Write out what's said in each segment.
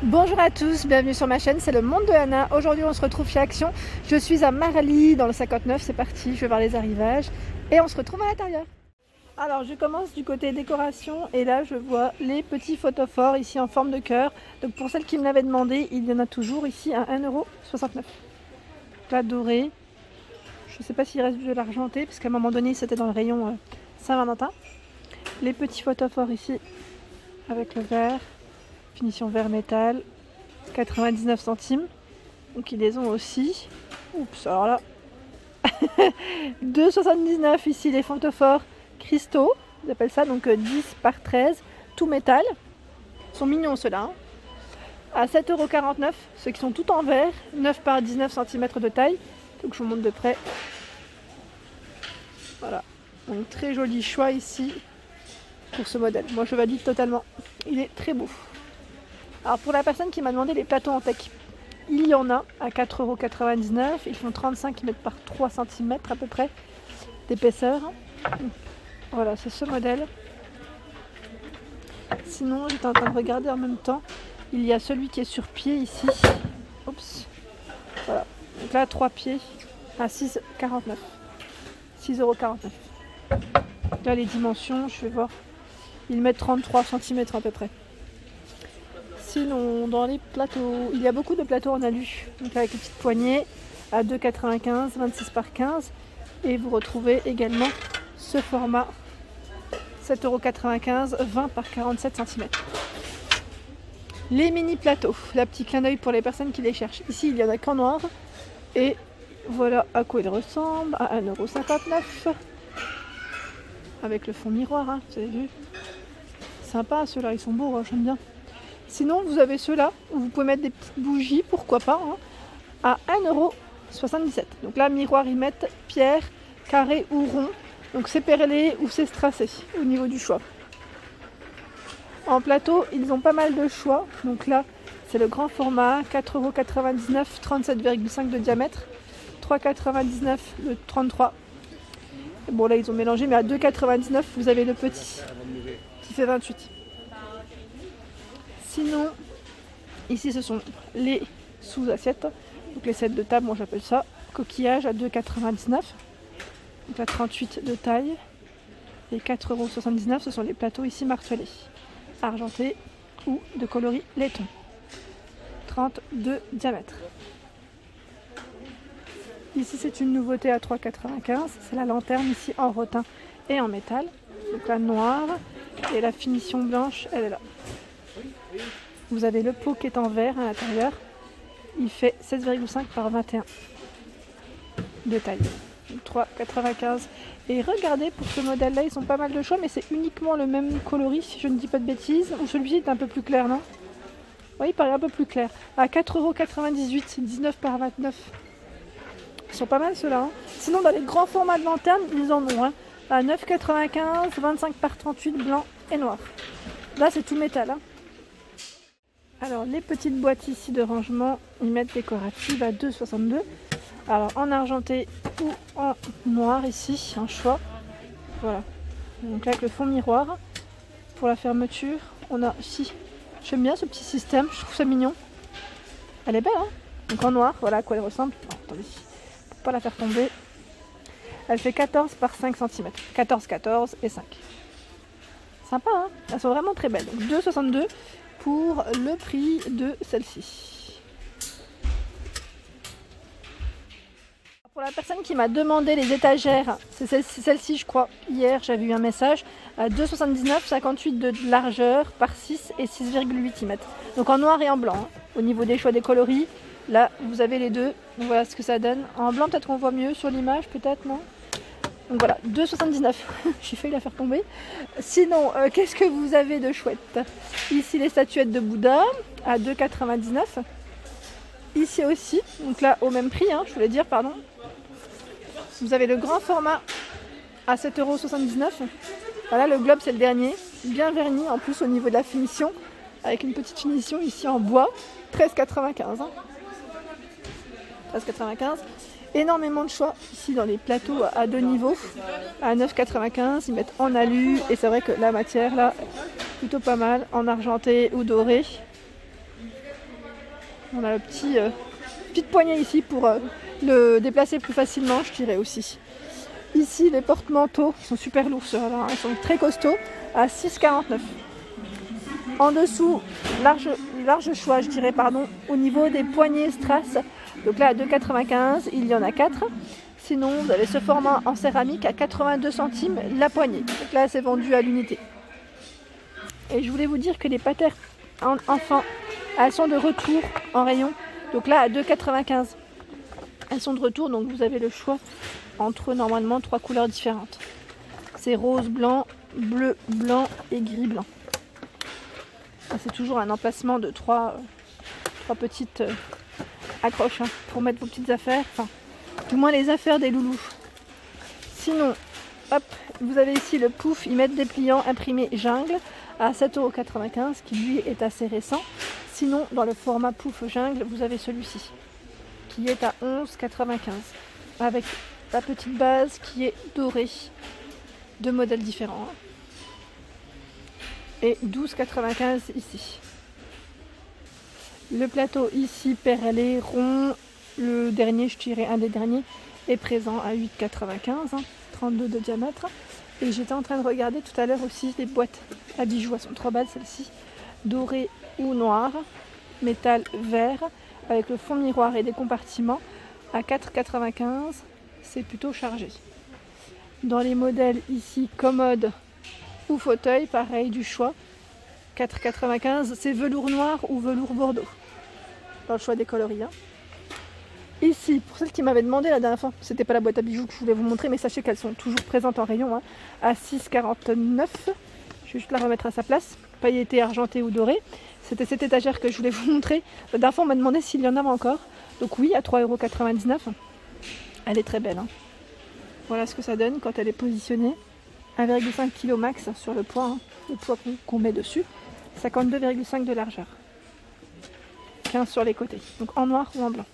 Bonjour à tous, bienvenue sur ma chaîne, c'est le monde de Anna. Aujourd'hui on se retrouve chez Action. Je suis à Marly dans le 59, c'est parti, je vais voir les arrivages et on se retrouve à l'intérieur. Alors je commence du côté décoration et là je vois les petits photophores ici en forme de cœur. Donc pour celles qui me l'avaient demandé, il y en a toujours ici à 1,69 €. Plat doré, je ne sais pas s'il reste de l'argenté parce qu'à un moment donné c'était dans le rayon Saint-Valentin. Les petits photophores ici avec le vert. Finition vert métal, 99 centimes. Donc ils les ont aussi. Oups, alors là. 2,79 ici les photophores cristaux. Ils appellent ça donc 10 par 13, tout métal. Ils sont mignons ceux-là. Hein. À 7,49 €, ceux qui sont tout en verre, 9 par 19 cm de taille. Donc je vous montre de près. Voilà. Donc très joli choix ici pour ce modèle. Moi je valide totalement. Il est très beau. Alors pour la personne qui m'a demandé les plateaux en teck, il y en a à 4,99 €. Ils font 35 m par 3 cm à peu près d'épaisseur. Voilà, c'est ce modèle. Sinon, j'étais en train de regarder en même temps. Il y a celui qui est sur pied ici. Oups. Voilà. Donc là, 3 pieds à 6,49 €. 6,49 €. Là, les dimensions, je vais voir. Ils mettent 33 cm à peu près. Sinon, dans les plateaux, il y a beaucoup de plateaux en alu, donc avec les petites poignées à 2,95 €, 26 par 15. Et vous retrouvez également ce format 7,95 €, 20 par 47 cm. Les mini plateaux, la petite clin d'œil pour les personnes qui les cherchent. Ici, il y en a qu'en noir. Et voilà à quoi ils ressemblent, à 1,59 €. Avec le fond miroir, hein, vous avez vu. Sympa ceux-là, ils sont beaux, hein, j'aime bien. Sinon, vous avez ceux-là où vous pouvez mettre des petites bougies, pourquoi pas, hein, à 1,77 €. Donc là, miroir, ils mettent pierre, carré ou rond. Donc c'est perlé ou c'est strassé au niveau du choix. En plateau, ils ont pas mal de choix. Donc là, c'est le grand format, 4,99 €, 37,5 de diamètre, 3,99 € le 33. Bon là, ils ont mélangé, mais à 2,99 € vous avez le petit qui fait 28. Sinon, ici ce sont les sous-assiettes, donc les sets de table, moi j'appelle ça, coquillage à 2,99 €, donc la 38 de taille, et 4,79 €, ce sont les plateaux ici martelés, argentés ou de coloris laiton, 32 diamètre. Ici c'est une nouveauté à 3,95 €, c'est la lanterne ici en rotin et en métal, donc la noire, et la finition blanche, elle est là. Vous avez le pot qui est en verre à l'intérieur. Il fait 16,5 par 21 de taille. 3,95 €. Et regardez, pour ce modèle-là, ils ont pas mal de choix, mais c'est uniquement le même coloris, si je ne dis pas de bêtises. Ou celui-ci est un peu plus clair, non? Oui, il paraît un peu plus clair. À 4,98 €, 19 par 29. Ils sont pas mal ceux-là. Hein. Sinon, dans les grands formats de lanterne, ils en ont. Hein. À 9,95 €, 25 par 38, blanc et noir. Là, c'est tout métal. Hein. Alors les petites boîtes ici de rangement, ils mettent décoratives à 2,62 €. Alors en argenté ou en noir ici, un choix. Voilà. Donc là avec le fond miroir. Pour la fermeture, on a ici. J'aime bien ce petit système, je trouve ça mignon. Elle est belle, hein. Donc en noir, voilà à quoi elle ressemble. Oh, attendez, pour pas la faire tomber. Elle fait 14 par 5 cm. 14, 14 et 5. Sympa, hein. Elles sont vraiment très belles. Donc 2,62 € pour le prix de celle-ci. Pour la personne qui m'a demandé les étagères, c'est celle-ci je crois, hier j'avais eu un message, à 2,79 €, 58 de largeur par 6 et 6,8 cm. Donc en noir et en blanc, hein. Au niveau des choix des coloris, là vous avez les deux, donc voilà ce que ça donne. En blanc peut-être qu'on voit mieux sur l'image, peut-être non? Donc voilà, 2,79 €. J'ai failli la faire tomber. Sinon, qu'est-ce que vous avez de chouette? Ici, les statuettes de Bouddha à 2,99 €. Ici aussi, donc là, au même prix, hein, je voulais dire, pardon. Vous avez le grand format à 7,79 €. Voilà, le globe, c'est le dernier. Bien verni, en plus, au niveau de la finition. Avec une petite finition ici en bois. 13,95 €. Hein. 13,95 €. Énormément de choix ici dans les plateaux à deux niveaux, à 9,95 €, ils mettent en alu et c'est vrai que la matière là, plutôt pas mal, en argenté ou doré. On a le petite poignée ici pour le déplacer plus facilement, je dirais aussi. Ici, les porte-manteaux qui sont super lourds, ceux-là, ils sont très costauds, à 6,49. En dessous, large choix, je dirais, au niveau des poignées strass. Donc là, à 2,95, il y en a 4. Sinon, vous avez ce format en céramique à 82 centimes la poignée. Donc là, c'est vendu à l'unité. Et je voulais vous dire que les patères enfants, elles sont de retour en rayon. Donc là, à 2,95. Elles sont de retour, donc vous avez le choix entre normalement 3 couleurs différentes. C'est rose, blanc, bleu, blanc et gris, blanc. C'est toujours un emplacement de 3 petites accroches pour mettre vos petites affaires. Enfin, du moins les affaires des loulous. Sinon, hop, vous avez ici le pouf, ils mettent des pliants imprimés jungle à 7,95 € qui lui est assez récent. Sinon, dans le format pouf jungle, vous avez celui-ci qui est à 11,95 € avec la petite base qui est dorée. 2 modèles différents. Et 12,95 € ici. Le plateau ici perlé, rond, le dernier, je dirais un des derniers, est présent à 8,95 €, 32 de diamètre. Et j'étais en train de regarder tout à l'heure aussi les boîtes à bijoux, elles sont 3 balles celle-ci, dorée ou noire, métal vert, avec le fond miroir et des compartiments à 4,95 €, c'est plutôt chargé. Dans les modèles ici, commode ou fauteuil, pareil du choix, 4,95 €, c'est velours noir ou velours bordeaux, dans le choix des coloris. Ici, pour celles qui m'avaient demandé la dernière fois, c'était pas la boîte à bijoux que je voulais vous montrer, mais sachez qu'elles sont toujours présentes en rayon, à 6,49 €. Je vais juste la remettre à sa place, pailletée, argentée ou dorée. C'était cette étagère que je voulais vous montrer. La dernière fois, on m'a demandé s'il y en avait encore. Donc oui, à 3,99 €. Elle est très belle. Voilà ce que ça donne quand elle est positionnée. 1,5 kg max sur le poids, le poids qu'on met dessus. 52,5 de largeur. 15 sur les côtés. Donc en noir ou en blanc.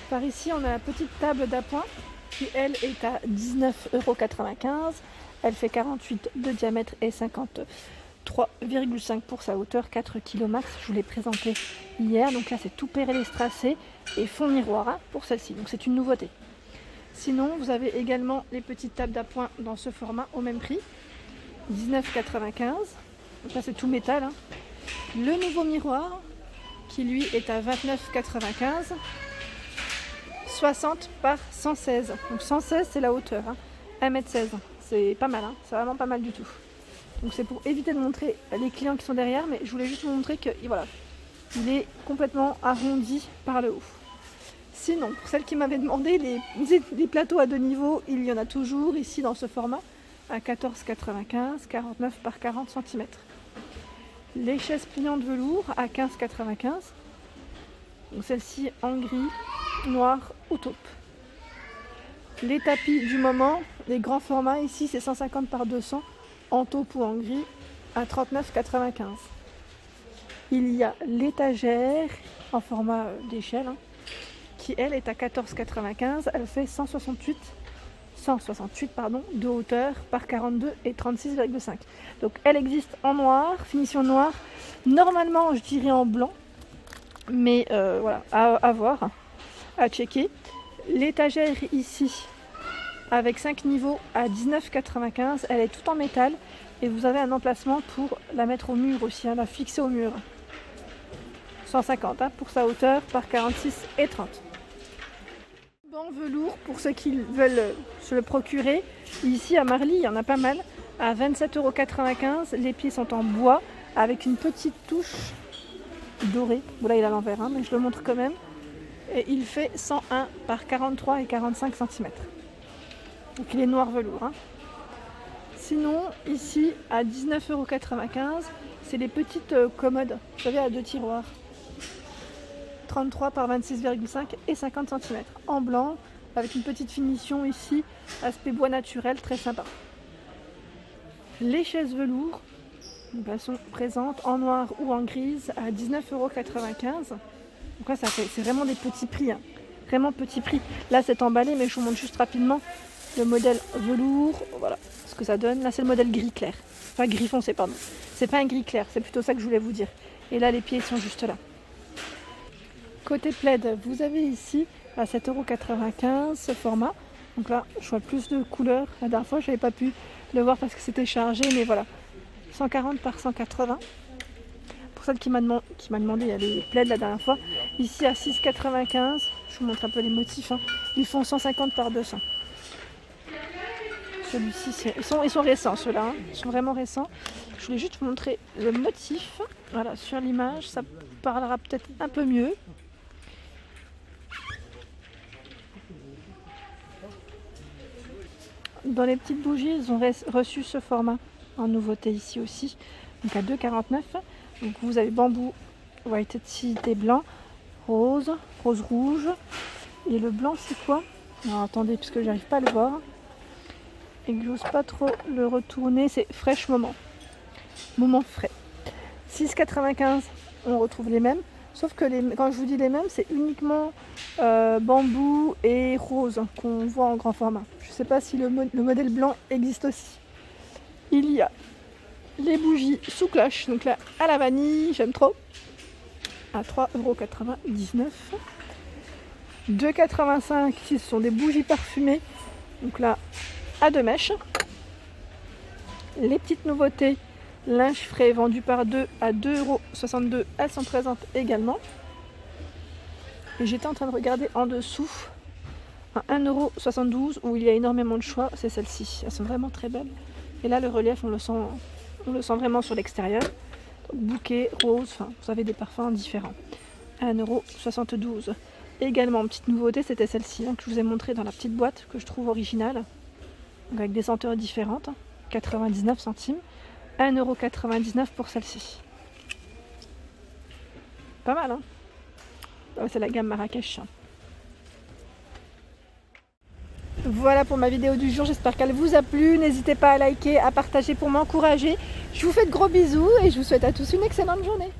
Par ici, on a la petite table d'appoint qui, elle, est à 19,95 €. Elle fait 48 de diamètre et 53,5 pour sa hauteur, 4 kg max. Je vous l'ai présenté hier. Donc là, c'est tout perlé strassé et fond miroir pour celle-ci. Donc c'est une nouveauté. Sinon, vous avez également les petites tables d'appoint dans ce format au même prix. 19,95 €. Donc là, c'est tout métal. Le nouveau miroir qui, lui, est à 29,95 €. 60 par 116. Donc 116, c'est la hauteur. 1,16 m. C'est pas mal, c'est vraiment pas mal du tout. Donc c'est pour éviter de montrer les clients qui sont derrière, mais je voulais juste vous montrer que voilà, il est complètement arrondi par le haut. Sinon, pour celles qui m'avaient demandé, les plateaux à 2 niveaux, il y en a toujours ici dans ce format, à 14,95, 49 par 40 cm. Les chaises pliantes velours à 15,95. Donc celle-ci en gris, noir ou taupe. Les tapis du moment, les grands formats, ici c'est 150 par 200, en taupe ou en gris, à 39,95. Il y a l'étagère en format d'échelle, qui elle est à 14,95. Elle fait 168 de hauteur par 42 et 36,5. Donc elle existe en noir, finition noire, normalement je dirais en blanc, mais voilà, à voir, à checker. L'étagère ici, avec 5 niveaux à 19,95, elle est toute en métal et vous avez un emplacement pour la mettre au mur aussi, la fixer au mur. 150 pour sa hauteur par 46 et 30. Banc velours pour ceux qui veulent se le procurer. Ici à Marly, il y en a pas mal. À 27,95 €, les pieds sont en bois avec une petite touche dorée. Bon là il est à l'envers, mais je le montre quand même. Et il fait 101 par 43 et 45 cm. Donc il est noir velours. Sinon, ici à 19,95 €, c'est les petites commodes, vous savez, à 2 tiroirs. 33 par 26,5 et 50 cm. En blanc, avec une petite finition ici, aspect bois naturel, très sympa. Les chaises velours, elles sont présentes en noir ou en grise à 19,95 €. Donc là, c'est vraiment des petits prix, vraiment petits prix. Là, c'est emballé, mais je vous montre juste rapidement. le modèle velours, voilà ce que ça donne. Là c'est le modèle gris clair, enfin gris foncé pardon. C'est pas un gris clair, c'est plutôt ça que je voulais vous dire. Et là les pieds sont juste là. Côté plaid, vous avez ici à 7,95 € ce format. Donc là je vois plus de couleurs. La dernière fois je n'avais pas pu le voir parce que c'était chargé, mais voilà. 140 par 180. Pour celle qui m'a demandé, il y a les plaids la dernière fois. Ici à 6,95. Je vous montre un peu les motifs. Ils font 150 par 200. Celui-ci, ils sont récents ceux-là. Ils sont vraiment récents. Je voulais juste vous montrer le motif. Voilà, sur l'image, ça parlera peut-être un peu mieux. Dans les petites bougies, ils ont reçu ce format en nouveauté ici aussi. Donc à 2,49 €. Donc vous avez bambou, white et blanc, rose, rose rouge. Et le blanc c'est quoi? Alors attendez, puisque j'arrive pas à le voir. Et que j'ose pas trop le retourner, c'est fraîche moment. Moment frais. 6,95 €, on retrouve les mêmes. Sauf que quand je vous dis les mêmes, c'est uniquement bambou et rose qu'on voit en grand format. Je ne sais pas si le modèle blanc existe aussi. Il y a les bougies sous cloche, donc là à la vanille, j'aime trop, à 3,99 €. 2,85 € ici, ce sont des bougies parfumées, donc là à 2 mèches. Les petites nouveautés, linge frais vendu par 2 à 2,62 €, elles sont présentes également. Et j'étais en train de regarder en dessous, à 1,72 € où il y a énormément de choix, c'est celle-ci. Elles sont vraiment très belles. Et là le relief, on le sent vraiment sur l'extérieur. Donc, bouquet, rose, enfin vous avez des parfums différents. 1,72 €. Également, petite nouveauté, c'était celle-ci que je vous ai montrée dans la petite boîte que je trouve originale. Donc, avec des senteurs différentes. 99 centimes. 1,99 € pour celle-ci. Pas mal, hein? C'est la gamme Marrakech. Voilà pour ma vidéo du jour, j'espère qu'elle vous a plu. N'hésitez pas à liker, à partager pour m'encourager. Je vous fais de gros bisous et je vous souhaite à tous une excellente journée.